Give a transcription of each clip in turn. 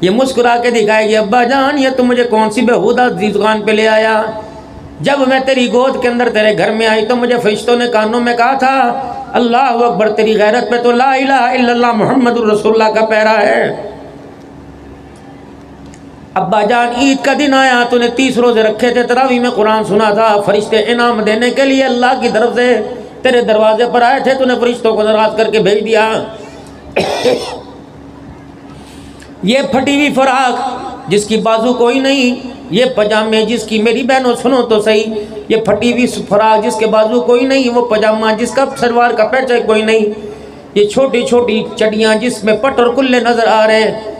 یہ مسکرا کے دکھائے گی ابا جان یہ تم مجھے کون سی بےہودہ دکان پہ لے آیا؟ جب میں تیری گود کے اندر تیرے گھر میں آئی تو مجھے فرشتوں نے کانوں میں کہا تھا اللہ اکبر، تیری غیرت پہ تو لا الہ الا اللہ محمد الرسول اللہ کا پیرا ہے۔ ابا جان عید کا دن آیا تو نے 30 روزے رکھے تھے، تراویح میں قرآن سنا تھا، فرشتے انعام دینے کے لیے اللہ کی طرف سے تیرے دروازے پر آئے تھے، تو نے فرشتوں کو ناراض کر کے بھیج دیا۔ یہ پھٹی ہوئی فراق جس کی بازو کوئی نہیں، یہ پجامے جس کی، میری بہنوں سنو تو صحیح، یہ پھٹی ہوئی فراق جس کے بازو کوئی نہیں، وہ پجامہ جس کا شلوار کا پیچ کوئی نہیں، یہ چھوٹی چھوٹی چڑیاں جس میں پٹ اور کلے نظر آ رہے ہیں۔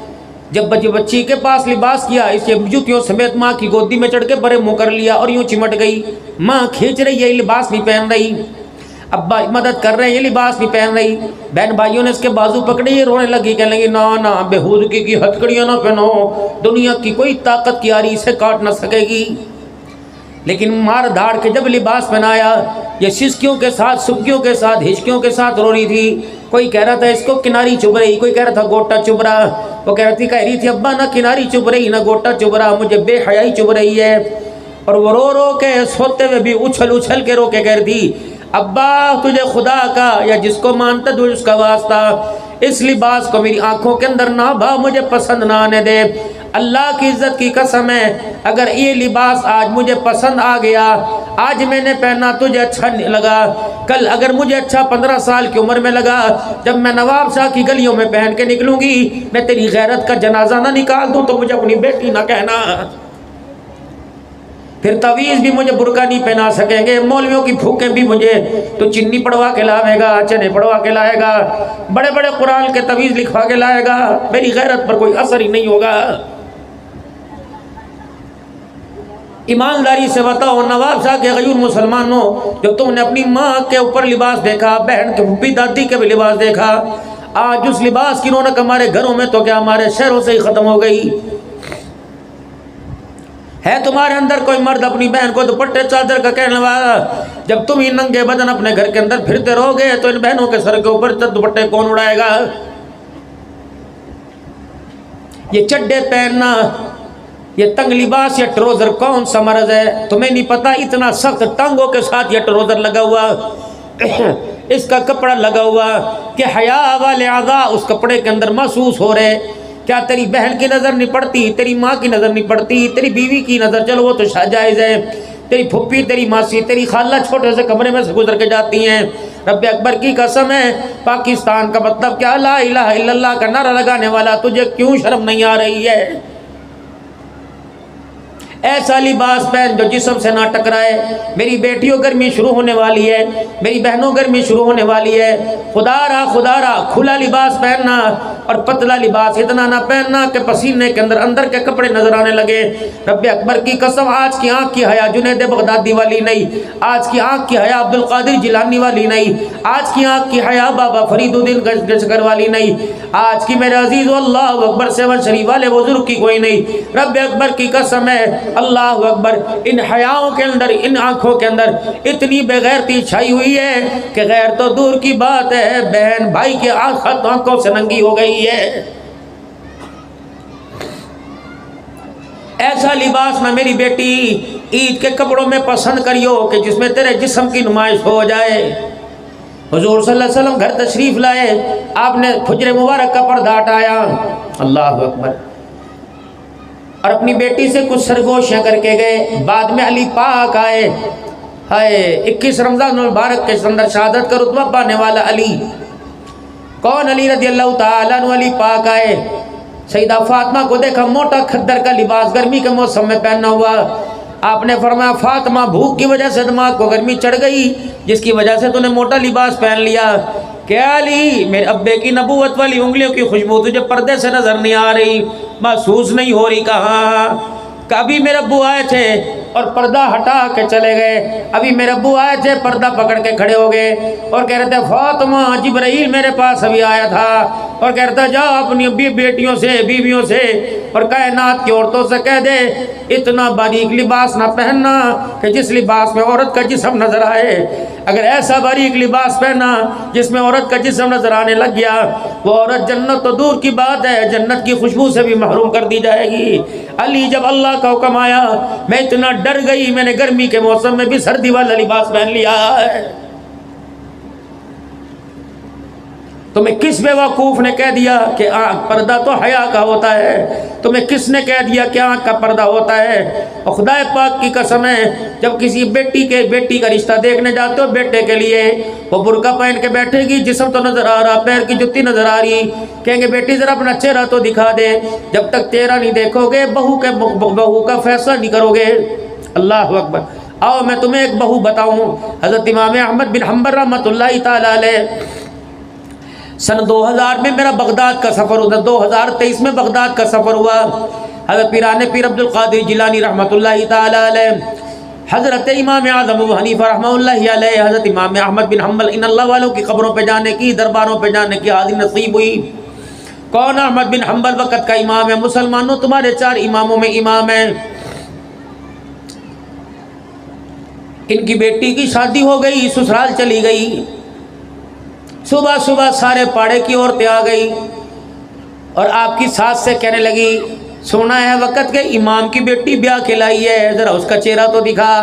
جب بچی کے پاس لباس کیا، اسے جوتیوں سمیت ماں کی گودی میں چڑھ کے بڑے منہ کر لیا اور یوں چمٹ گئی۔ ماں کھینچ رہی ہے، یہ لباس نہیں پہن رہی، ابا مدد کر رہے ہیں، یہ لباس نہیں پہن رہی۔ بہن بھائیوں نے اس کے بازو پکڑے، یہ رونے لگی، کہنے لگی نا نا بےہودگی کی ہتھکڑیاں نہ پہنو، دنیا کی کوئی طاقت کی آری اسے کاٹ نہ سکے گی۔ لیکن مار دھاڑ کے جب لباس پہنایا، یہ سسکیوں کے ساتھ، سبکیوں کے ساتھ، ہچکیوں کے ساتھ رو رہی تھی۔ کوئی کہہ رہا تھا اس کو کناری چبھ رہی، کوئی کہہ رہا تھا گوٹا چبھ رہا، وہ کہہ رہی تھی ابا نہ کناری چبھ رہی نہ گوٹا چبھ رہا، مجھے بے حیائی چبھ رہی ہے۔ اور وہ رو رو کے سوتے ہوئے بھی اچھل اچھل کے رو کے کہہ رہی تھی ابا تجھے خدا کا یا جس کو مانتا تو اس کا واسطہ، اس لباس کو میری آنکھوں کے اندر نہ بھا، مجھے پسند نہ آنے دے۔ اللہ کی عزت کی قسم ہے اگر یہ لباس آج مجھے پسند آ گیا، آج میں نے پہنا تجھے اچھا لگا، کل اگر مجھے اچھا 15 سال کی عمر میں لگا، جب میں نواب شاہ کی گلیوں میں پہن کے نکلوں گی، میں تیری غیرت کا جنازہ نہ نکال دوں تو مجھے اپنی بیٹی نہ کہنا۔ پھر تویز بھی مجھے برقع نہیں پہنا سکیں گے، مولویوں کی پھوکیں بھی مجھے تو چنی پڑوا کے لاوے گا، چنے پڑوا کے لائے گا، بڑے بڑے قرآن کے تویز لکھوا کے لائے گا، میری غیرت پر کوئی اثر ہی نہیں ہوگا۔ ایمانداری سے بتاؤ نواب شاہ کے غیور مسلمانوں، جب تم نے اپنی ماں کے اوپر لباس دیکھا، بہن کے پھوپھی دادی کے بھی لباس دیکھا، آج اس لباس کی رونق ہمارے گھروں میں تو کیا ہمارے شہروں سے ہی ختم ہو گئی۔ ہے تمہارے اندر کوئی مرد اپنی بہن کو دوپٹے چادر کا کہنے والا؟ جب تم ہی ننگے بدن اپنے گھر کے اندر پھرتے رہو گے تو ان بہنوں کے سر کے اوپر دوپٹے کون اڑائے گا؟ یہ چڈے پہننا، یہ تنگ لباس، یہ ٹروزر کون سا مرض ہے؟ تمہیں نہیں پتا اتنا سخت ٹانگوں کے ساتھ یہ ٹروزر لگا ہوا، اس کا کپڑا لگا ہوا کہ حیا والے اعضاء اس کپڑے کے اندر محسوس ہو رہے۔ کیا تیری بہن کی نظر نہیں پڑتی، تیری ماں کی نظر نہیں پڑتی، تیری بیوی کی نظر چلو وہ تو جائز ہے، تیری پھپھی، تیری ماسی، تیری خالہ چھوٹے سے کمرے میں سے گزر کے جاتی ہیں۔ رب اکبر کی قسم ہے، پاکستان کا مطلب کیا، لا الہ الا اللہ کا نعرہ لگانے والا، تجھے کیوں شرم نہیں آ رہی ہے؟ ایسا لباس پہن جو جسم سے نہ ٹکرائے۔ میری بیٹیوں گرمی شروع ہونے والی ہے، میری بہنوں گرمی شروع ہونے والی ہے، خدا را کھلا لباس پہننا اور پتلا لباس اتنا نہ پہننا کہ پسینے کے اندر کے کپڑے نظر آنے لگے۔ رب اکبر کی قسم آج کی آنکھ کی حیا جنید بغدادی والی نہیں، آج کی آنکھ کی حیا عبد القادر جیلانی والی نہیں، آج کی آنکھ کی حیا بابا فرید الدین گجگر والی نہیں، آج کی میرے عزیز اللہ اکبر 7 شریف والے بزرگ کی کوئی نہیں۔ رب اکبر کی قسم ہے، اللہ اکبر، ان حیاؤں کے اندر، ان آنکھوں کے اندر اتنی بے غیرتی چھائی ہوئی ہے کہ غیر تو دور کی بات ہے، بہن بھائی کی آنکھوں سے ننگی ہو گئی ہے۔ ایسا لباس نہ میری بیٹی عید کے کپڑوں میں پسند کریو کہ جس میں تیرے جسم کی نمائش ہو جائے۔ حضور صلی اللہ علیہ وسلم گھر تشریف لائے، آپ نے حجر مبارک کا پردہ ہٹایا، اللہ اکبر، اور اپنی بیٹی سے کچھ سرگوشیاں کر کے گئے۔ بعد میں علی پاک آئے، ہائے 21 رمضان المبارک کے اندر شہادت کا رتبہ پانے والا علی، کون علی رضی اللہ تعالیٰ عنہ، علی پاک آئے، سیدہ فاطمہ کو دیکھا موٹا کھدر کا لباس گرمی کے موسم میں پہنا ہوا، آپ نے فرمایا فاطمہ بھوک کی وجہ سے دماغ کو گرمی چڑھ گئی جس کی وجہ سے تو نے موٹا لباس پہن لیا۔ کیا علی میرے ابے کی نبوت والی انگلیوں کی خوشبو تجھے پردے سے نظر نہیں آ رہی، محسوس نہیں ہو رہی؟ کہاں کبھی میرے ابو آئے تھے اور پردہ ہٹا کے چلے گئے، ابھی میرے ابو آئے تھے پردہ پکڑ کے کھڑے ہو گئے اور کہہ رہے تھے فاطمہ جبرائیل میرے پاس ابھی آیا تھا اور کہہ رہا تھا جاؤ اپنی بیٹیوں سے بیویوں سے اور کائنات کی عورتوں سے کہہ دے اتنا باریک لباس نہ پہننا کہ جس لباس میں عورت کا جسم نظر آئے. اگر ایسا باریک لباس پہنا جس میں عورت کا جسم نظر آنے لگ گیا, وہ عورت جنت تو دور کی بات ہے جنت کی خوشبو سے بھی محروم کر دی جائے گی. علی جب اللہ کا حکم آیا میں اتنا ڈر گئی, میں نے گرمی کے موسم میں بھی سردی والا لباس پہن لیا ہے. تمہیں کس بیوقوف نے کہہ دیا کہ آنکھ پردہ تو حیا کا ہوتا ہے؟ تمہیں کس نے کہہ دیا کہ آنکھ کا پردہ ہوتا ہے؟ اور خدا پاک کی قسم ہے جب کسی بیٹی کا رشتہ دیکھنے جاتے ہو بیٹے کے لیے, وہ برقع پہن کے بیٹھے گی, جسم تو نظر آ رہا, پیر کی جتی نظر آ رہی, کہیں گے بیٹی ذرا اپنا چہرہ تو دکھا دے. جب تک چہرہ نہیں دیکھو گے بہو کا فیصلہ نہیں کرو گے. اللہ اکبر. آؤ میں تمہیں ایک بہو بتاؤں. حضرت امام احمد بن حنبل رحمۃ اللہ تعالی علیہ سن 2000 میں میرا بغداد کا سفر ہوا, 2023 میں بغداد کا سفر ہوا. حضرت پیر عبد القادر جیلانی رحمۃ اللہ تعالی علیہ, حضرت امام اعظم ابو حنیفہ رحمہ اللہ علیہ, حضرت امام احمد بن حنبل, ان اللہ والوں کی قبروں پہ جانے کی, درباروں پہ جانے کی حاضری نصیب ہوئی. کون؟ احمد بن حنبل وقت کا امام ہے. مسلمانوں تمہارے 4 اماموں میں امام ہے. ان کی بیٹی کی شادی ہو گئی, سسرال چلی گئی. صبح صبح سارے پاڑے کی عورتیں آ گئی اور آپ کی ساس سے کہنے لگی سونا ہے وقت کے امام کی بیٹی بیاہ کھلائی ہے, ذرا اس کا چہرہ تو دکھا.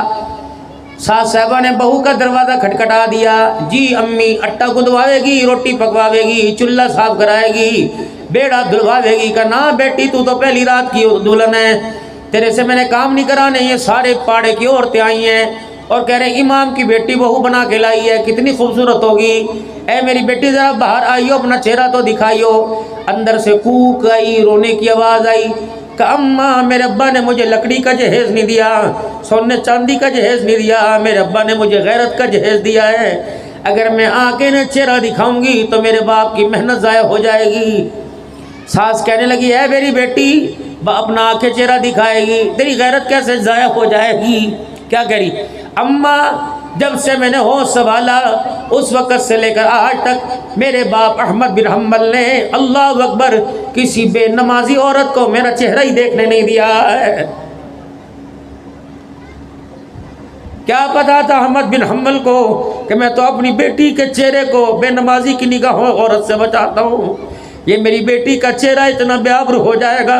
ساس صاحبہ نے بہو کا دروازہ کھٹکھٹا دیا. جی امی آٹا گندواوے گی, روٹی پکواوے گی, چولہا صاف کرائے گی, بیڑا دھلواوے گی. کہا نا بیٹی تو پہلی رات کی دلہن ہے, تیرے سے میں نے کام نہیں کرانے. یہ سارے پاڑے کی عورتیں آئی ہیں اور کہہ رہے امام کی بیٹی بہو بنا کے لائی ہے, کتنی خوبصورت ہوگی. اے میری بیٹی ذرا باہر آئیو, اپنا چہرہ تو دکھائیو. اندر سے کوک آئی, رونے کی آواز آئی. کہ اماں میرے ابا نے مجھے لکڑی کا جہیز نہیں دیا, سونے چاندی کا جہیز نہیں دیا, میرے ابا نے مجھے غیرت کا جہیز دیا ہے. اگر میں آ کے نہ چہرہ دکھاؤں گی تو میرے باپ کی محنت ضائع ہو جائے گی. ساس کہنے لگی اے میری بیٹی باپ نہ آ کے چہرہ دکھائے گی, تیری غیرت کیسے ضائع ہو جائے گی؟ کیا کہہ رہی اماں جب سے میں نے ہوش سنبھالا اس وقت سے لے کر آج تک میرے باپ احمد بن حنبل نے اللہ اکبر کسی بے نمازی عورت کو میرا چہرہ ہی دیکھنے نہیں دیا ہے. کیا پتا تھا احمد بن حنبل کو کہ میں تو اپنی بیٹی کے چہرے کو بے نمازی کی نگاہوں عورت سے بچاتا ہوں. یہ میری بیٹی کا چہرہ اتنا بے آبرو ہو جائے گا,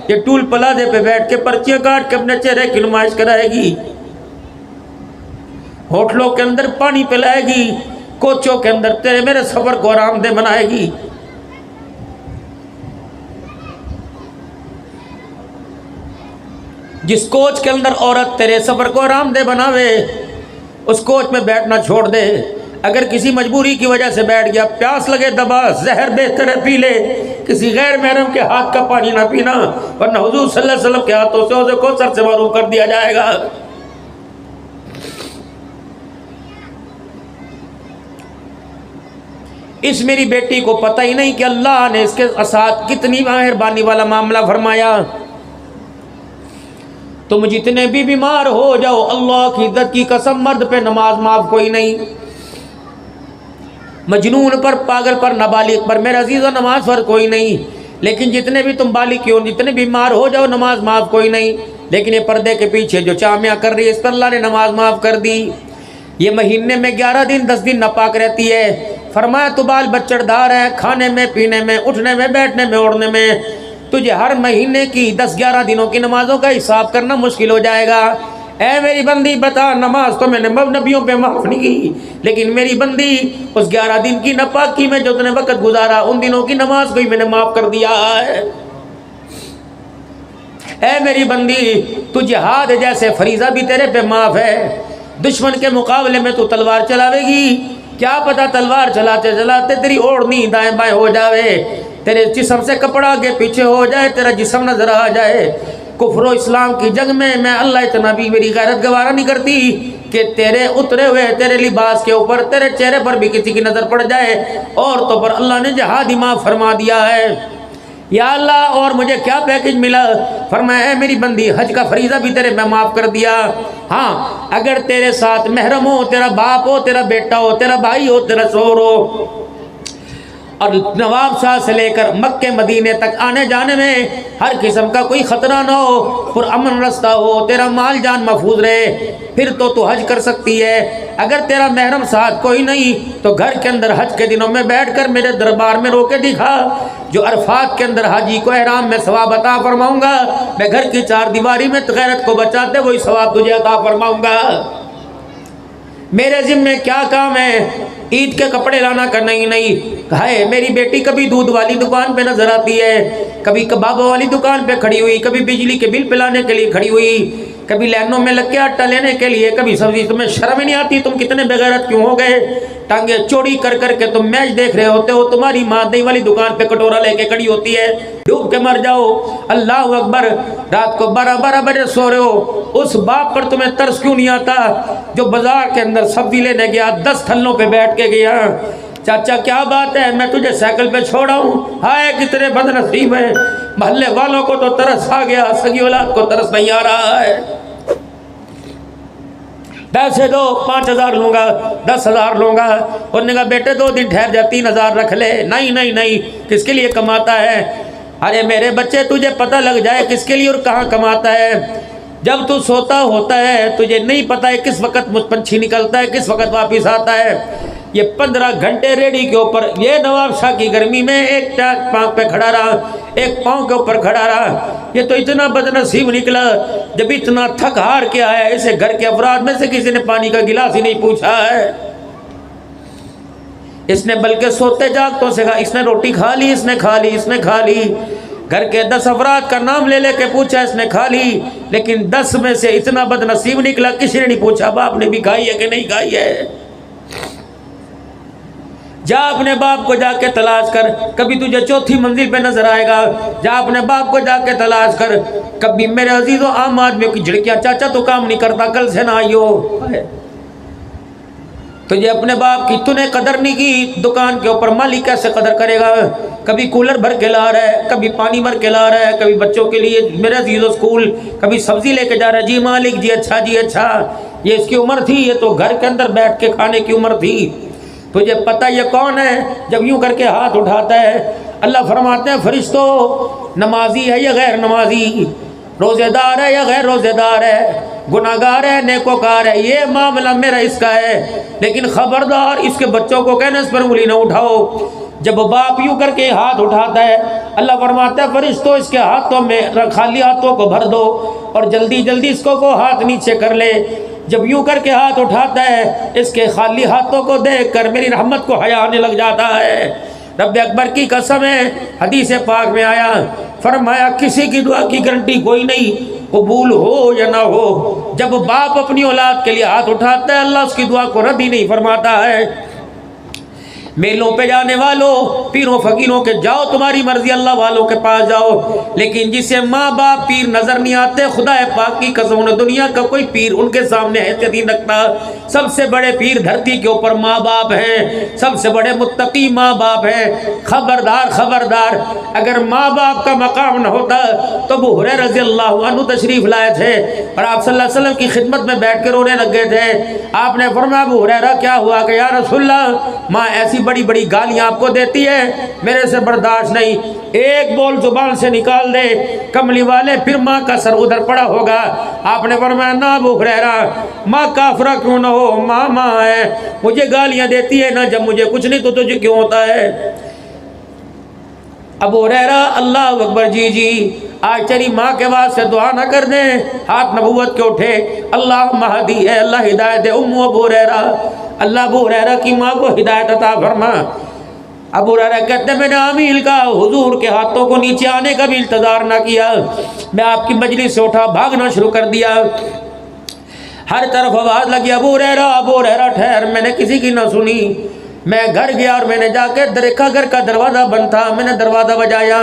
یہ ٹول پلازے پہ بیٹھ کے پرچیاں کاٹ کے اپنے چہرے کی نمائش کرائے گی, ہوٹلوں کے اندر پانی پلائے گی, کوچوں کے اندر تیرے میرے سفر کو آرام دہ بنائے گی. جس کوچ کے اندر عورت تیرے سفر کو آرام دہ بناوے اس کوچ میں بیٹھنا چھوڑ دے. اگر کسی مجبوری کی وجہ سے بیٹھ گیا, پیاس لگے دبا, زہر بہتر ہے پی لے, کسی غیر محرم کے ہاتھ کا پانی نہ پینا, ورنہ حضور صلی اللہ علیہ وسلم کے ہاتھوں سے حوض کوثر سے محروم کر دیا جائے گا. اس میری بیٹی کو پتہ ہی نہیں کہ اللہ نے اس کے ساتھ کتنی مہربانی والا معاملہ فرمایا. تم جتنے بھی بیمار ہو جاؤ, اللہ کی عزت کی قسم مرد پہ نماز معاف کوئی نہیں. مجنون پر, پاگل پر, نابالغ پر میرے عزیزو نماز فرض کوئی نہیں. لیکن جتنے بھی تم بالغ کیوں, جتنے بیمار ہو جاؤ نماز معاف کوئی نہیں. لیکن یہ پردے کے پیچھے جو چامیاں کر رہی ہے اس پر اللہ نے نماز معاف کر دی. یہ مہینے میں 11 دن 10 دن ناپاک رہتی ہے. فرمایا تو بال بچڑ دار ہے, کھانے میں, پینے میں, اٹھنے میں, بیٹھنے میں, اوڑھنے میں. تجھے ہر مہینے کی 10-11 دنوں کی نمازوں کا حساب کرنا مشکل ہو جائے گا. اے میری بندی بتا, نماز تو میں نے نبیوں پہ معاف نہیں کی, لیکن میری بندی اس 11 دن کی ناپاکی میں جو تم نے وقت گزارا ان دنوں کی نماز کو ہی میں نے معاف کر دیا ہے. اے میری بندی تو جہاد جیسے فریضہ بھی تیرے پہ معاف ہے. دشمن کے مقابلے میں تو تلوار چلاوے گی, کیا پتا تلوار چلاتے چلاتے تیری اوڑھنی دائیں بائیں ہو جاوے, تیرے جسم سے کپڑا آگے پیچھے ہو جائے, تیرا جسم نظر آ جائے. کفر و اسلام کی جنگ میں اللہ اتنا بھی میری غیرت گوارا نہیں کرتی کہ تیرے اترے ہوئے تیرے لباس کے اوپر, تیرے چہرے پر بھی کسی کی نظر پڑ جائے. عورتوں پر اللہ نے جہاد ہی معاف فرما دیا ہے. یا اللہ اور مجھے کیا پیکج ملا؟ فرمایا اے میری بندی حج کا فریضہ بھی تیرے میں معاف کر دیا. ہاں اگر تیرے ساتھ محرم ہو, تیرا باپ ہو, تیرا بیٹا ہو, تیرا بھائی ہو, تیرا شوہر ہو, اور نواب شاہ سے لے کر مکے مدینے تک آنے جانے میں ہر قسم کا کوئی خطرہ نہ ہو، پرامن رستہ ہو، تیرا مال جان محفوظ رہے، پھر تو حج کر سکتی ہے۔ اگر تیرا محرم ساتھ کوئی نہیں تو گھر کے اندر حج کے دنوں میں بیٹھ کر میرے دربار میں رو کے دکھا، جو عرفات کے اندر حاجی کو احرام میں ثواب عطا فرماؤں گا، میں گھر کی چار دیواری میں غیرت کو بچاتے وہی ثواب تجھے عطا فرماؤں گا۔ میرے ذمے کیا کام ہے؟ عید کے کپڑے لانا کا نہیں ہے۔ میری بیٹی کبھی دودھ والی دکان پہ نظر آتی ہے، کبھی کبابوں والی دکان پہ کھڑی ہوئی، کبھی بجلی کے بل پلانے کے لیے کھڑی ہوئی، کبھی لائنوں میں لگ کے آٹا لینے کے لیے، کبھی سبزی۔ تمہیں شرم ہی نہیں آتی؟ تم کتنے بغیرت کیوں ہو گئے؟ ٹانگیں چوڑی کر کر کے تم میچ دیکھ رہے ہوتے ہو، تمہاری ماں دہی والی دکان پہ کٹورا لے کے کھڑی ہوتی ہے، ڈوب کے مر جاؤ۔ اللہ اکبر، رات کو 12 بجے سو رہے ہو، اس باپ پر تمہیں ترس کیوں نہیں آتا جو بازار کے اندر سبزی لینے گیا، 10 تھلوں پہ بیٹھ کے گیا؟ چاچا کیا بات ہے، میں تجھے سائیکل پہ چھوڑا ہوں، ہائے کتنے بد نصیب ہیں۔ محلے والوں کو تو ترس آ گیا، سگی اولاد کو ترس نہیں آ رہا ہے۔ پیسے دو، 5000 لوں گا، 10,000 لوں گا۔ انہوں نے کہا بیٹے 2 دن ٹھہر جا، 3000 رکھ لے۔ نہیں، کس کے لیے کماتا ہے؟ ارے میرے بچے تجھے پتہ لگ جائے کس کے لیے اور کہاں کماتا ہے۔ جب تو سوتا ہوتا ہے تجھے نہیں پتہ ہے کس وقت پنچھی نکلتا ہے، کس وقت واپس آتا ہے۔ یہ 15 گھنٹے ریڈی کے اوپر، یہ نواب شاہ کی گرمی میں ایک پاؤں پہ کھڑا رہا، ایک پاؤں کے اوپر کھڑا رہا۔ یہ تو اتنا بد نصیب نکلا، جب اتنا تھک ہار کے آیا، اسے گھر کے افراد میں سے کسی نے پانی کا گلاس ہی نہیں پوچھا ہے۔ اس نے بلکہ سوتے جاگتوں سے کہا، اس نے روٹی کھا لی، اس نے کھا لی، اس نے کھا لی۔ گھر کے 10 افراد کا نام لے لے کے پوچھا، اس نے کھا لی، لیکن 10 میں سے اتنا بد نصیب نکلا کسی نے نہیں پوچھا باپ نے بھی کھائی ہے کہ نہیں کھائی ہے۔ جا اپنے باپ کو جا کے تلاش کر، کبھی تجھے 4تھی منزل پہ نظر آئے گا۔ جا اپنے باپ کو جا کے تلاش کر۔ کبھی میرے عزیزوں عام آدمیوں کی جھڑکیاں، چاچا تو کام نہیں کرتا، کل سے نہ آئیو۔ تجھے اپنے باپ کی تو نے قدر نہیں کی، دکان کے اوپر مالک کیسے قدر کرے گا؟ کبھی کولر بھر کے لا رہا ہے، کبھی پانی بھر کے لا رہا ہے، کبھی بچوں کے لیے میرے عزیزوں اسکول، کبھی سبزی لے کے جا رہا ہے۔ جی مالک، جی اچھا، جی اچھا۔ یہ اس کی عمر تھی، یہ تو گھر کے اندر بیٹھ کے کھانے کی عمر تھی۔ تجھے پتہ یہ کون ہے؟ جب یوں کر کے ہاتھ اٹھاتا ہے، اللہ فرماتے ہیں فرشتوں، نمازی ہے یا غیر نمازی، روزے دار ہے یا غیر روزے دار ہے، گناہگار ہے نیکوکار ہے، یہ معاملہ میرا اس کا ہے، لیکن خبردار اس کے بچوں کو کہنا اس پر انگلی نہ اٹھاؤ۔ جب باپ یوں کر کے ہاتھ اٹھاتا ہے، اللہ فرماتا ہے فرشتوں اس کے ہاتھوں میں خالی ہاتھوں کو بھر دو اور جلدی جلدی اس کو ہاتھ نیچے کر لے۔ جب یوں کر کے ہاتھ اٹھاتا ہے، اس کے خالی ہاتھوں کو دیکھ کر میری رحمت کو حیا آنے لگ جاتا ہے۔ رب اکبر کی قسم ہے، حدیث پاک میں آیا، فرمایا کسی کی دعا کی گارنٹی کوئی نہیں، قبول ہو یا نہ ہو۔ جب باپ اپنی اولاد کے لیے ہاتھ اٹھاتا ہے، اللہ اس کی دعا کو رد ہی نہیں فرماتا ہے۔ میلوں پہ جانے والوں، پیروں فقیروں کے جاؤ، تمہاری مرضی، اللہ والوں کے پاس جاؤ، لیکن جسے ماں باپ پیر نظر نہیں آتے، خدا پاک کی قسم نے دنیا کا کوئی پیر ان کے سامنے حیثیت نہیں رکھتا۔ سب سے بڑے پیر دھرتی کے اوپر ماں باپ ہیں، سب سے بڑے متقی ماں باپ ہیں۔ خبردار خبردار، اگر ماں باپ کا مقام نہ ہوتا تو ابو ہریرہ رضی اللہ عنہ تشریف لائے تھے اور آپ صلی اللہ علیہ وسلم کی خدمت میں بیٹھ کے رونے لگ گئے تھے۔ آپ نے فرمایا ابو ہریرہ کیا ہوا؟ کہ یا رسول اللہ، ماں ایسی بڑی بڑی گالیاں آپ کو دیتی ہے، میرے سے برداشت نہیں، ایک بول زبان سے نکال دے، کملی والے پھر ماں کا سر ادھر پڑا ہوگا۔ آپ نے فرمایا نہ ابو ہریرہ، ماں کافرہ کیوں نہ ہو، ماں ماں ہے، مجھے گالیاں دیتی ہے نا، جب مجھے کچھ نہیں تو تجھے کیوں ہوتا ہے؟ ابو ہریرہ اللہ اکبر، جی آج تیری ماں کے واسطے دعا نہ کر دیں، ہاتھ نبوت کے اٹھے، اللہم ہدی ہے، اللہ ہدایت دے ام ابو ہریرہ، اللہ ابو ہریرہ کی ماں کو ہدایت عطا فرما۔ ابو ہریرہ کہتے ہیں میں نے عامیل کا حضور کے ہاتھوں کو نیچے آنے کا بھی انتظار نہ کیا، میں آپ کی مجلس سے اٹھا بھاگنا شروع کر دیا۔ ہر طرف آواز لگی ابو ہریرہ ٹھہر، میں نے کسی کی نہ سنی۔ میں گھر گیا اور میں نے جا کے دیکھا گھر کا دروازہ بند تھا، میں نے دروازہ بجایا،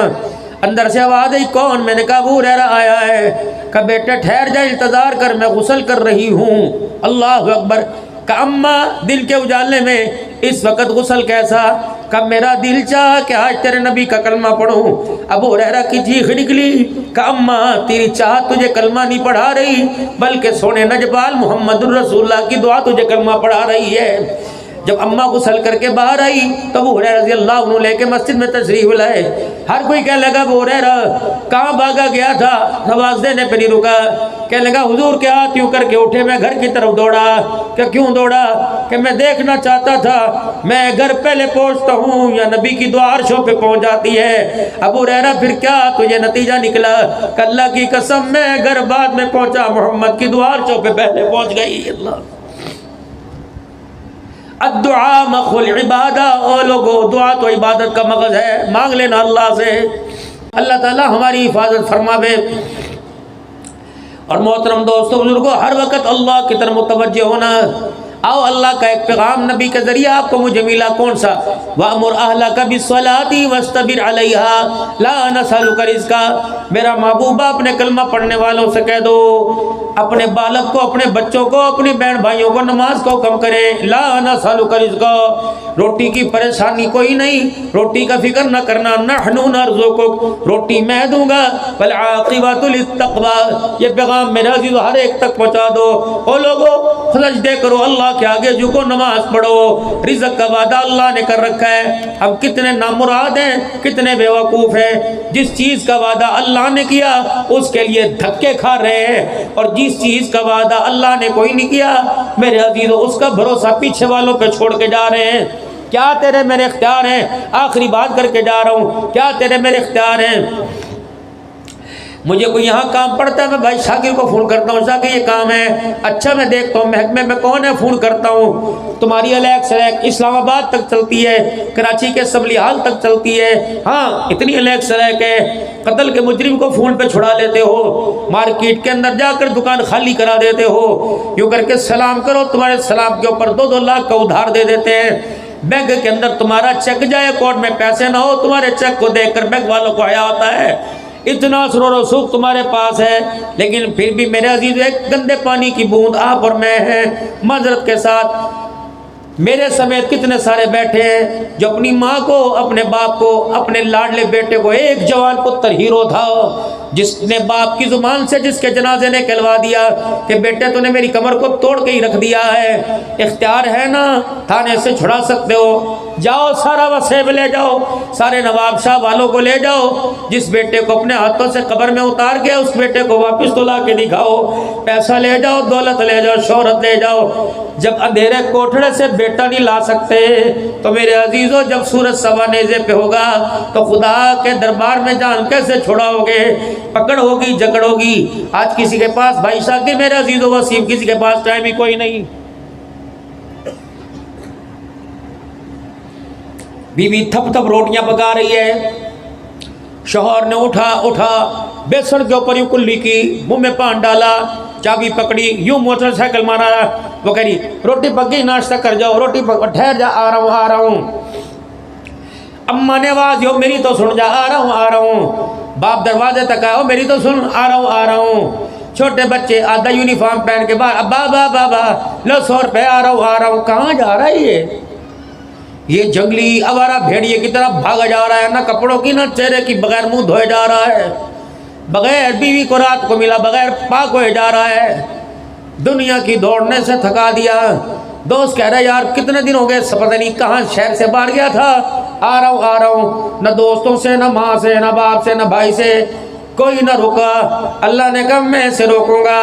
اندر سے آواز آئی کون؟ میں نے کہا ابو ہریرہ آیا ہے۔ کہا بیٹے ٹھہر جا، انتظار کر، میں غسل کر رہی ہوں۔ اللہ اکبر۔ کہ اماں دل کے اجالے میں اس وقت غسل کیسا؟ کہ میرا دل چاہا کہ آج تیرے نبی کا کلمہ پڑھوں۔ ابو ہریرہ کی چیخ نکلی کہ اماں تیری چاہت تجھے کلمہ نہیں پڑھا رہی، بلکہ سونے نجبال محمد الرسول اللہ کی دعا تجھے کلمہ پڑھا رہی ہے۔ جب اماں غسل کر کے باہر آئی تو ابو ہریرہ رضی اللہ عنہ لے کے مسجد میں تشریف لائے. ہر کوئی کہنے لگا ابو ہریرہ کہاں بھاگا گیا تھا, نماز دینے پہ نہیں رکا. کہنے لگا حضور کے ہاتھ یوں کر کے اٹھے, میں گھر کی طرف دوڑا. کہ کیوں دوڑا؟ کہ میں دیکھنا چاہتا تھا میں گھر پہلے پہنچتا ہوں یا نبی کی دعا عرشوں پہ پہنچ جاتی ہے. ابو ہریرہ پھر کیا تجھے نتیجہ نکلا؟ کہ اللہ کی قسم میں گھر بعد میں پہنچا, محمد کی دعا عرشوں پہ پہلے پہنچ گئی. اللہ الدعاء مخ العبادہ, او لوگو دعا تو عبادت کا مغز ہے, مانگ لینا اللہ سے. اللہ تعالی ہماری حفاظت فرماوے. اور محترم دوستو بزرگوں, ہر وقت اللہ کی طرف متوجہ ہونا. آؤ اللہ کا ایک پیغام نبی کے ذریعہ آپ کو مجھے ملا, کون سا؟ وَأْمُرْ أَهْلَكَ بِالصَّلَاةِ وَاسْتَبِرْ عَلَيْهَا لَا نَسْأَلُكَ رِزْقًا. میرا محبوبہ اپنے کلمہ پڑھنے والوں سے کہہ دو اپنے بالک کو, اپنے بچوں کو, اپنی بہن بھائیوں کو نماز کو حکم کریں. لا نسألک رزقا, روٹی کی پریشانی کوئی نہیں, روٹی کا فکر نہ کرنا. نحن نرزقک, روٹی میں دوں گا. والعاقبۃ للتقویٰ, یہ پیغام میرے عزیز ہر ایک تک پہنچا دو. او لوگو سجدے کرو, اللہ کے آگے جھکو, نماز پڑھو. رزق کا وعدہ اللہ نے کر رکھا ہے. اب کتنے نامراد ہیں, کتنے بیوقوف ہیں. جس چیز کا وعدہ اللہ نے کیا اس کے لیے دھکے کھا رہے ہیں, اور جس چیز کا وعدہ اللہ نے کوئی نہیں کیا میرے عزیزو اس کا بھروسہ پیچھے والوں پہ چھوڑ کے جا رہے ہیں. کیا تیرے میرے اختیار ہیں؟ آخری بات کر کے جا رہا ہوں, کیا تیرے میرے اختیار ہیں؟ مجھے کوئی یہاں کام پڑتا ہے, میں بھائی شاکر کو فون کرتا ہوں, شاکر یہ کام ہے, اچھا میں دیکھتا ہوں محکمے میں کون ہے, فون کرتا ہوں. تمہاری الیکس اسلام آباد تک چلتی ہے, کراچی کے اسمبلی ہال تک چلتی ہے. ہاں اتنی الیکس ہے. قتل کے مجرم کو فون پہ چھڑا لیتے ہو, مارکیٹ کے اندر جا کر دکان خالی کرا دیتے ہو, یوں کر کے سلام کرو, تمہارے سلام کے اوپر 2-2 لاکھ کا ادھار دے دیتے ہیں. بینک کے اندر تمہارا چیک جائے, اکاؤنٹ میں پیسے نہ ہو, تمہارے چیک کو دیکھ کر بینک والوں کو حیا ہوتا ہے. اتنا سرور و سوکھ تمہارے پاس ہے, لیکن پھر بھی میرے عزیز ایک گندے پانی کی بوند آپ اور میں ہیں. معذرت کے ساتھ میرے سمیت کتنے سارے بیٹھے ہیں جو اپنی ماں کو, اپنے باپ کو, اپنے لاڈلے بیٹے کو, ایک جوان پتر ہیرو تھا جس نے باپ کی زبان سے جس کے جنازے نے کہلوا دیا کہ بیٹے تو نے میری کمر کو توڑ کے ہی رکھ دیا ہے. اختیار ہے نا, تھانے سے چھڑا سکتے ہو, جاؤ سارا وسیب لے جاؤ, سارے نواب شاہ والوں کو لے جاؤ. جس بیٹے کو اپنے ہاتھوں سے قبر میں اتار کے اس بیٹے کو واپس تو لا کے دکھاؤ. پیسہ لے جاؤ, دولت لے جاؤ, شہرت لے جاؤ. جب اندھیرے کوٹھڑے سے بیٹا نہیں لا سکتے تو میرے عزیزو جب سورج سوا نیزے پہ ہوگا تو خدا کے دربار میں جان کیسے چھڑاؤ گے؟ پکڑ ہوگی, جکڑ ہوگی. آج کسی کے پاس بھائی شاکر میرے عزیزو وسیم کسی کے پاس ٹائم ہی کوئی نہیں. بیوی تھپ تھپ روٹیاں پکا رہی ہے, شوہر نے اٹھا بیسن کے اوپر یوں کلی کی, منہ میں پان ڈالا, چابی پکڑی, یوں موٹر سائیکل مارا. وہ کہہ رہی روٹی پک گئی, ناشتہ کر جاؤ, روٹی ٹھہر جا, آ رہا ہوں. اماں نے آواز دی, میری تو سن جا, آ رہا ہوں. باپ دروازے تک آیا, میری تو سن, آ رہا ہوں. چھوٹے بچے آدھا یونیفارم پہن کے باہر, بابا لو 100 روپے, آ رہا ہوں. کہاں جا رہا ہے یہ جنگلی آوارہ بھیڑیے کی طرح بھاگا جا رہا ہے, نہ کپڑوں کی نہ چہرے کی, بغیر منہ دھوئے جا رہا ہے, بغیر بیوی کو رات کو ملا, بغیر پاک ہوئے جا رہا ہے. دنیا کی دوڑنے سے تھکا دیا. دوست کہہ رہے یار کتنے دن ہو گئے, پتہ نہیں کہاں شہر سے باہر گیا تھا, آ رہا ہوں. نہ دوستوں سے, نہ ماں سے, نہ باپ سے, نہ بھائی سے کوئی نہ روکا. اللہ نے کہا میں اسے روکوں گا.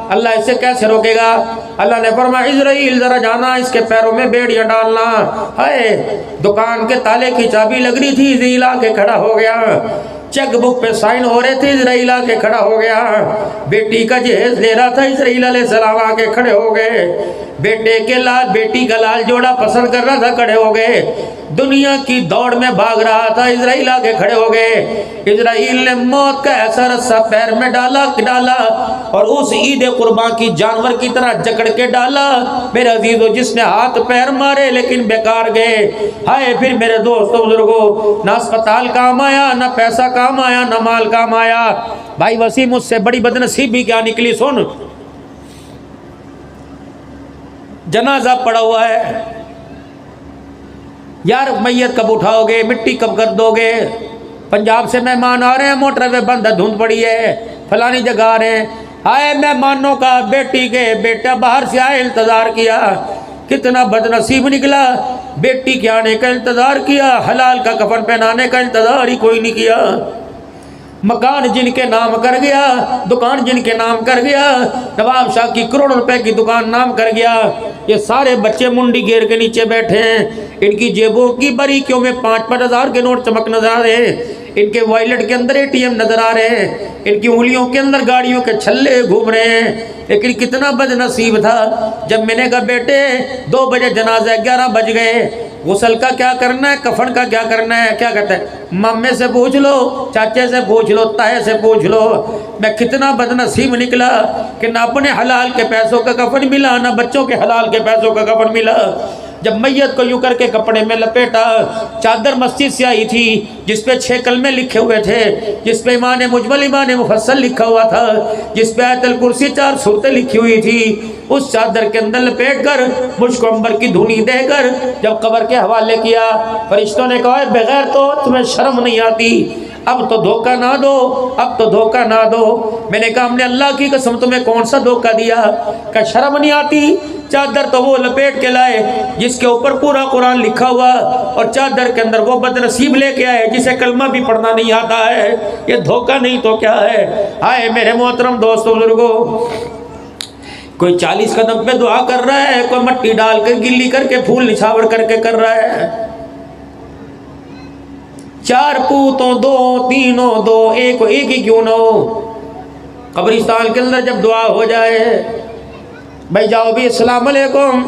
اللہ اسے کیسے روکے گا؟ اللہ نے فرمایا اسرائیل ذرا جانا, اس کے پیروں میں بیڑیاں ڈالنا. ہائے, دکان کے تالے کی چابی لگ رہی تھی, اسرائیل آ کے کھڑا ہو گیا. چیک بک پہ سائن ہو رہے تھے, اسرائیل آ کے کھڑا ہو گیا. بیٹی کا جہیز لے رہا تھا, اسرائیل علیہ السلام آ کے کھڑے ہو گئے. بیٹی کا لال جوڑا پسند کر رہا تھا, کھڑے ہو گئے. دنیا کی دوڑ میں بھاگ رہا تھا, اسرائیل آ کے کھڑے ہو گئے. اسرائیل نے موت کا ایسا رسہ پیر میں ڈالا اور اس عید قربان کی جانور کی طرح جکڑ کے ڈالا. میرے عزیزو جس نے ہاتھ پیر مارے لیکن بیکار گئے. ہائے پھر میرے دوستو بزرگو, نہ اسپتال کام آیا, نہ پیسہ کام آیا, نہ مال کام آیا. بھائی وسیم اس سے بڑی بدنصیبی کیا نکلی, سن. جنازہ پڑا ہوا ہے, یار میت کب اٹھاؤ گے, مٹی کب کر دو گے؟ پنجاب سے مہمان آ رہے ہیں, موٹر وے بند ہے, دھند پڑی ہے, فلانی جگہ آ رہے ہیں. آئے مہمانوں کا بیٹی کے بیٹا باہر سے آئے, انتظار کیا کتنا بد نصیب نکلا، بیٹی کے آنے کا انتظار کیا، حلال کا کفن پہنانے کا انتظار ہی کوئی نہیں کیا۔ مکان جن کے نام کر گیا، دکان جن کے نام کر گیا، نواب شاہ کی کروڑ روپے کی دکان نام کر گیا، یہ سارے بچے منڈی گیر کے نیچے بیٹھے ہیں، ان کی جیبوں کی باریکیوں میں 5-5 ہزار کے نوٹ چمک نظر آ رہے ہیں، ان کے وائلٹ کے اندر ATM نظر آ رہے ہیں، ان کی انگلیوں کے اندر گاڑیوں کے چھلے گھوم رہے ہیں۔ لیکن کتنا بد نصیب تھا، جب میں نے کہا بیٹے 2 بجے جنازہ 11 بج گئے، غسل کا کیا کرنا ہے، کفن کا کیا کرنا ہے، کیا کہتے ہیں، مامے سے پوچھ لو، چاچے سے پوچھ لو، تائے سے پوچھ لو۔ میں کتنا بد نصیب نکلا کہ نہ اپنے حلال کے پیسوں کا کفن ملا، نہ بچوں کے حلال کے پیسوں کا کفن ملا۔ جب میت کو یوں کر کے کپڑے میں لپیٹا، چادر مسجد سے آئی تھی جس پہ 6 کلمے لکھے ہوئے تھے، جس پہ ایمان مجمل ایمان مفصل لکھا ہوا تھا، جس پہ آیت الکرسی 4 سورتیں لکھی ہوئی تھی، اس چادر کے اندر لپیٹ کر مجھ کو عنبر کی دھونی دے کر جب قبر کے حوالے کیا، فرشتوں نے کہا بغیر تو تمہیں شرم نہیں آتی، اب تو دھوکہ نہ دو، اب تو دھوکہ نہ دو۔ میں نے کہا ہم نے اللہ کی قسم تمہیں کون سا دھوکہ دیا کہ شرم نہیں آتی؟ چادر تو وہ لپیٹ کے لائے جس کے اوپر پورا قرآن لکھا ہوا، اور چادر کے اندر وہ بد نصیب لے کے آئے جسے کلمہ بھی پڑھنا نہیں آتا ہے، یہ دھوکہ نہیں تو کیا ہے؟ آئے میرے محترم دوستو بزرگو، کوئی 40 قدم پہ دعا کر رہا ہے، کوئی مٹی ڈال کر گلی کر کے پھول نچھاور کر کے کر رہا ہے، 4 پوتوں 2 تینوں 2 ایک ہی کیوں نہ ہو۔ قبرستان کے اندر جب دعا ہو جائے، بھائی جاؤ بھی السلام علیکم،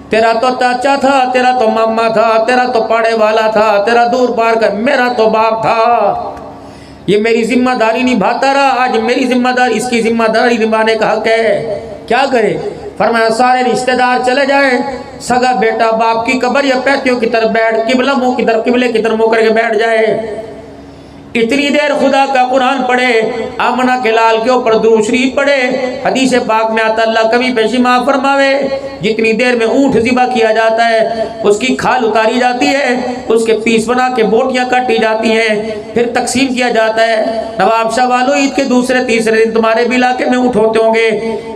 تیرا تو چاچا تھا، تیرا تو ماما تھا، تیرا تو پاڑے والا تھا، تیرا دور پار کا، میرا تو باپ تھا، یہ میری ذمہ داری نبھاتا رہا، آج میری ذمہ داری، اس کی ذمہ داری نبھانے کا حق ہے، کیا کرے؟ فرمایا سارے رشتہ دار چلے جائیں، سگا بیٹا باپ کی قبر یا پیتیوں کی طرف بیٹھ، قبلہ منہ کی طرف، قبلے کی طرف منہ کر کے بیٹھ جائے، اتنی دیر خدا کا قرآن پڑھے، آمنہ کے لال کے اوپر درود شریف پڑھے، حدیث پاک میں آتا اللہ کبھی پیشی معاف فرماوے، جتنی دیر میں اونٹ ذبح کیا جاتا ہے، اس کی کھال اتاری جاتی ہے، اس کے پیس بنا کے بوٹیاں کاٹی جاتی ہیں، پھر تقسیم کیا جاتا ہے۔ نواب شاہ والو، عید کے دوسرے تیسرے دن تمہارے بھی علاقے میں اونٹ ہوتے ہوں گے،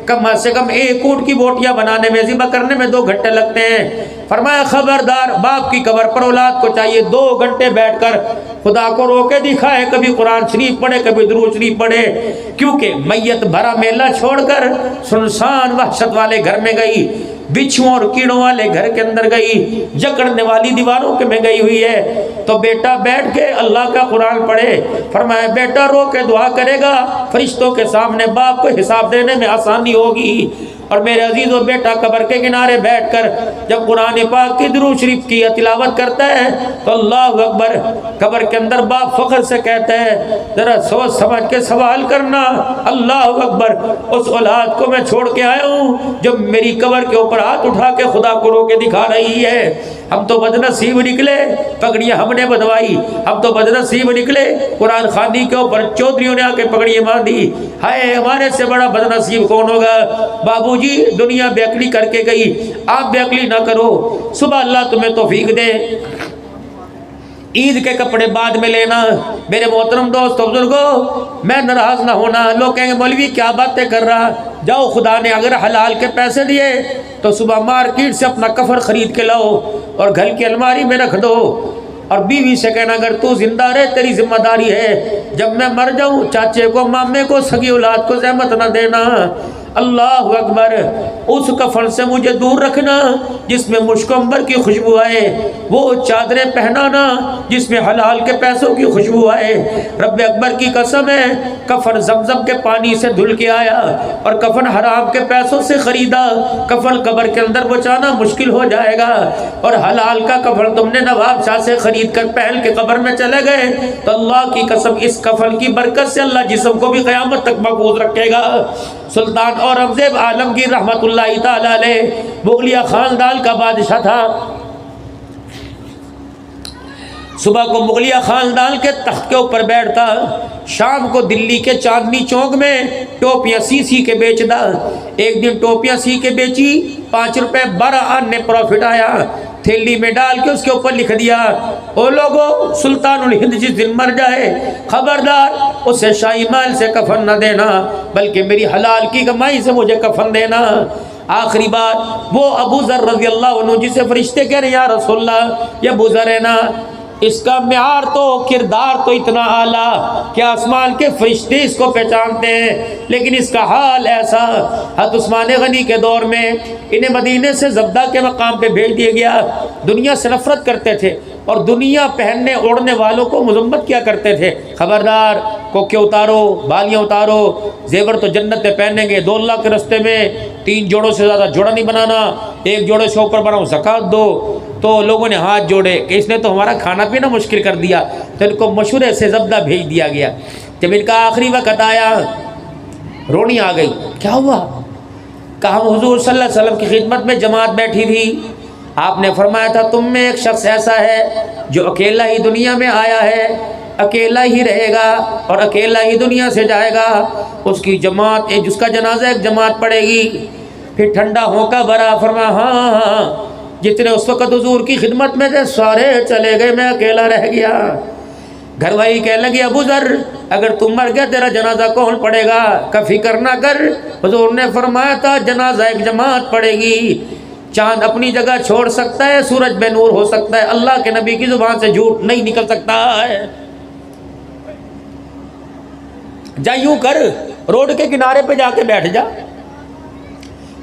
کم سے کم 1 اونٹ کی بوٹیاں بنانے میں، ذبح کرنے میں 2 گھنٹے لگتے ہیں۔ فرمایا خبردار، باپ کی قبر پر اولاد کو چاہیے 2 گھنٹے بیٹھ کر خدا کو رو کے دکھائے، کبھی قرآن شریف پڑھے، کبھی درود شریف پڑھے، کیونکہ میت بھرا میلہ چھوڑ کر سنسان وحشت والے گھر میں گئی، بچھوں اور کیڑوں والے گھر کے اندر گئی، جکڑنے والی دیواروں کے میں گئی ہوئی ہے، تو بیٹا بیٹھ کے اللہ کا قرآن پڑھے۔ فرمایا بیٹا رو کے دعا کرے گا، فرشتوں کے سامنے باپ کو حساب دینے میں آسانی ہوگی۔ اور میرے عزیز و بیٹا قبر کے کنارے بیٹھ کر جب قرآن پاک کی درود شریف کی تلاوت کرتا ہے تو اللہ اکبر، قبر کے اندر باپ فخر سے کہتا ہے ذرا سوچ سمجھ کے سوال کرنا، اللہ اکبر، اس اولاد کو میں چھوڑ کے آیا ہوں جو میری قبر کے اوپر ہاتھ اٹھا کے خدا کو رو کے دکھا رہی ہے۔ ہم تو بدنصیب نکلے، پگڑیاں ہم نے بدوائی، ہم تو بدنصیب نکلے، قرآن خوانی کے اوپر چودھریوں نے آ کے پگڑیاں باندھی، ہائے ہمارے سے بڑا بدنصیب کون ہوگا؟ بابو جی دنیا بے عقلی کر کے گئی، آپ بے عقلی نہ کرو، صبح اللہ تمہیں توفیق دے، عید کے کپڑے بعد میں لینا۔ میرے محترم دوستو بزرگو، میں ناراض نہ ہونا، لوگ کہیں گے مولوی کیا باتیں کر رہا، جاؤ خدا نے اگر حلال کے پیسے دیے تو صبح مارکیٹ سے اپنا کفن خرید کے لاؤ اور گھر کی الماری میں رکھ دو، اور بیوی سے کہنا اگر تو زندہ رہے تیری ذمہ داری ہے، جب میں مر جاؤں چاچے کو مامے کو سگی اولاد کو زحمت نہ دینا۔ اللہ اکبر، اس کفن سے مجھے دور رکھنا جس میں مشک عنبر کی خوشبو آئے، وہ چادریں پہنانا جس میں حلال کے پیسوں کی خوشبو آئے۔ رب اکبر کی قسم ہے، کفن زمزم کے پانی سے دھل کے آیا اور کفن حرام کے پیسوں سے خریدا، کفن قبر کے اندر بچانا مشکل ہو جائے گا، اور حلال کا کفن تم نے نواب شاہ سے خرید کر پہن کے قبر میں چلے گئے تو اللہ کی قسم اس کفن کی برکت سے اللہ جسم کو بھی قیامت تک محفوظ رکھے گا۔ سلطان اورنگزیب عالمگیر رحمت اللہ تعالی علیہ مغلیہ خاندان کا بادشاہ تھا۔ صبح کو مغلیہ خاندان کے تخت کے اوپر بیٹھتا، شام کو دلی کے چاندنی چوک میں ٹوپیاں سی کے بیچتا۔ ایک دن ٹوپیاں سی کے بیچی، 5 روپے 12 آنے پروفٹ آیا، تھیلی میں ڈال کے اس کے اوپر لکھ دیا، او لوگو سلطان الہند جس دن مر جائے خبردار اسے شاہی مال سے کفن نہ دینا بلکہ میری حلال کی کمائی سے مجھے کفن دینا۔ آخری بات وہ ابو ذر رضی اللہ عنہ جسے فرشتے کہہ رہے ہیں یا رسول اللہ یہ ابو ذر ہے نا، اس کا معیار تو کردار تو اتنا اعلیٰ کہ آسمان کے فرشتے اس کو پہچانتے ہیں، لیکن اس کا حال ایسا۔ حضرت عثمان غنی کے دور میں انہیں مدینے سے زبدہ کے مقام پہ بھیج دیا گیا، دنیا سے نفرت کرتے تھے اور دنیا پہننے اوڑھنے والوں کو مذمت کیا کرتے تھے، خبردار کوکے اتارو، بالیاں اتارو، زیور تو جنت میں پہنیں گے، 2 اللہ کے رستے میں 3 جوڑوں سے زیادہ جوڑا نہیں بنانا، 1 جوڑے سے اوپر بناؤ زکوٰۃ دو۔ تو لوگوں نے ہاتھ جوڑے کہ اس نے تو ہمارا کھانا پینا مشکل کر دیا، تو ان کو مشورے سے زبدہ بھیج دیا گیا۔ جب ان کا آخری وقت آیا رونی آ گئی، کیا ہوا؟ کہا حضور صلی اللہ علیہ وسلم کی خدمت میں جماعت بیٹھی تھی، آپ نے فرمایا تھا تم میں ایک شخص ایسا ہے جو اکیلا ہی دنیا میں آیا ہے، اکیلا ہی رہے گا اور اکیلا ہی دنیا سے جائے گا، اس کی جماعت جس کا جنازہ ایک جماعت پڑے گی۔ پھر ٹھنڈا ہونکا بھرا، فرمایا ہاں جتنے اس وقت حضور کی خدمت میں تھے سارے چلے گئے، میں اکیلا رہ گیا۔ گھر والی کہنے لگی ابو ذر اگر تم مر گیا تیرا جنازہ کون پڑے گا؟ کا فکر نہ کر، حضور نے فرمایا تھا جنازہ ایک جماعت پڑے گی، چاند اپنی جگہ چھوڑ سکتا ہے، سورج بے نور ہو سکتا ہے، اللہ کے نبی کی زبان سے جھوٹ نہیں نکل سکتا ہے۔ جا یوں کر روڈ کے کنارے پہ جا کے بیٹھ جا۔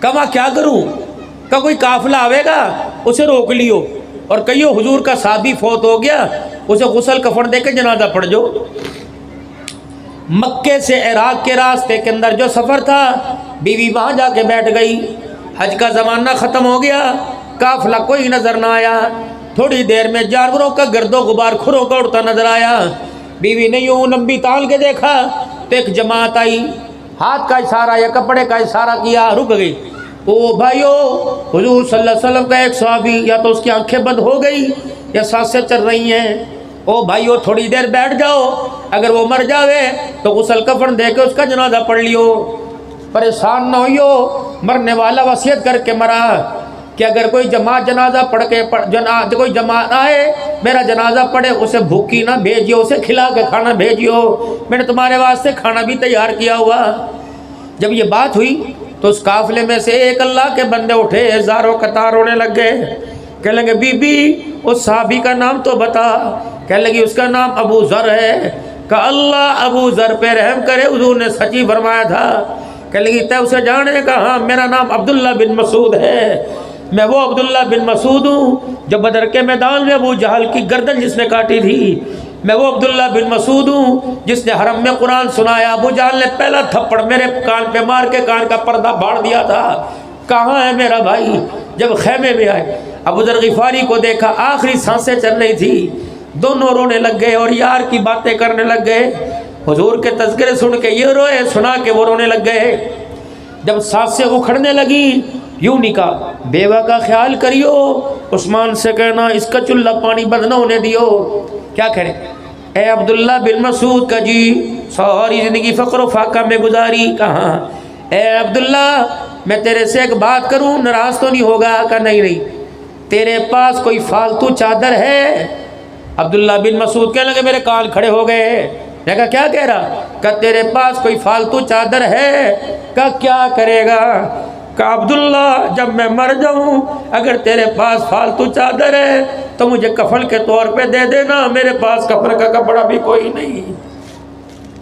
کہا کیا کروں؟ کہ کوئی قافلہ آئے گا اسے روک لیو اور کہیو حضور کا صحابی فوت ہو گیا، اسے غسل کفن دے کے جنازہ پڑھ جو۔ مکے سے عراق کے راستے کے اندر جو سفر تھا، بیوی وہاں جا کے بیٹھ گئی۔ حج کا زمانہ ختم ہو گیا، قافلہ کوئی نظر نہ آیا۔ تھوڑی دیر میں جانوروں کا گرد و غبار کھروں کا اڑتا نظر آیا۔ بیوی نے یوں لمبی تال کے دیکھا تو ایک جماعت آئی، ہاتھ کا اشارہ یا کپڑے کا اشارہ کیا، رک گئی۔ او بھائیو، حضور صلی اللہ علیہ وسلم کا ایک صحابی، یا تو اس کی آنکھیں بند ہو گئی یا سانسیں چل رہی ہیں، او بھائیو تھوڑی دیر بیٹھ جاؤ، اگر وہ مر جاوے تو غسل کفن دے کے اس کا جنازہ پڑھ لیو۔ پریشان نہ ہوئیو، مرنے والا وصیت کر کے مرا کہ اگر کوئی جماعت جنازہ پڑھ کے کوئی جماعت آئے میرا جنازہ پڑھے، اسے بھوکی نہ بھیجیو، اسے کھلا کے کھانا بھیجیو، میں نے تمہارے واسطے کھانا بھی تیار کیا ہوا۔ جب یہ بات ہوئی تو اس قافلے میں سے ایک اللہ کے بندے اٹھے، ہزاروں قطار ہونے لگ گئے، کہنے لگے بی بی اس صحابی کا نام تو بتا۔ کہنے لگی اس کا نام ابو ذر ہے۔ کہ اللہ ابو ذر پہ رحم کرے، حضور نے سچی فرمایا تھا۔ کہنے لگی تے اسے جانے؟ کہ ہاں میرا نام عبداللہ بن مسعود ہے، میں وہ عبداللہ بن مسعود ہوں جو بدر کے میدان میں ابو جہل کی گردن جس نے کاٹی تھی، میں وہ عبداللہ بن مسعود ہوں جس نے حرم میں قرآن سنایا، ابو جہل نے پہلا تھپڑ میرے کان پہ مار کے کان کا پردہ پھاڑ دیا تھا۔ کہاں ہے میرا بھائی؟ جب خیمے میں آئے ابو ذر غفاری کو دیکھا، آخری سانسیں چل رہی تھی، دونوں رونے لگ گئے اور یار کی باتیں کرنے لگ گئے۔ حضور کے تذکرے سن کے یہ روئے، سنا کے وہ رونے لگ گئے۔ جب سانسیں اکھڑنے لگی یوں نکا، بیوہ کا خیال کریو، عثمان سے کہنا اس کا چولہا پانی بند نہ ہونے دیو۔ کیا کریں؟ اے عبداللہ بن مسعود کا جی ساری زندگی فقر و فاقہ میں گزاری، کہاں اے عبداللہ میں تیرے سے ایک بات کروں، ناراض تو نہیں ہوگا؟ کہا نہیں، تیرے پاس کوئی فالتو چادر ہے؟ عبداللہ بن مسعود کہنے لگے میرے کان کھڑے ہو گئے۔ میں کہا کیا کہہ رہا؟ کہ تیرے پاس کوئی فالتو چادر ہے؟ کہ کیا کرے گا؟ کہ عبداللہ جب میں مر جاؤں اگر تیرے پاس فالتو چادر ہے تو مجھے کفن کے طور پہ دے دینا، میرے پاس کفن کا کپڑا بھی کوئی نہیں۔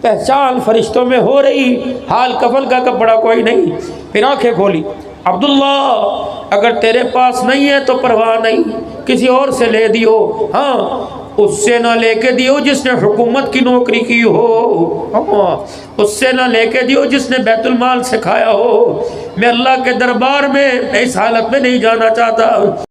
پہچان فرشتوں میں ہو رہی، حال کفن کا کپڑا کوئی نہیں۔ پھر آنکھیں کھولی، عبداللہ اگر تیرے پاس نہیں ہے تو پرواہ نہیں، کسی اور سے لے دیو، ہاں اس سے نہ لے کے دیو جس نے حکومت کی نوکری کی ہو، اس سے نہ لے کے دیو جس نے بیت المال سے کھایا ہو، میں اللہ کے دربار میں اس حالت میں نہیں جانا چاہتا۔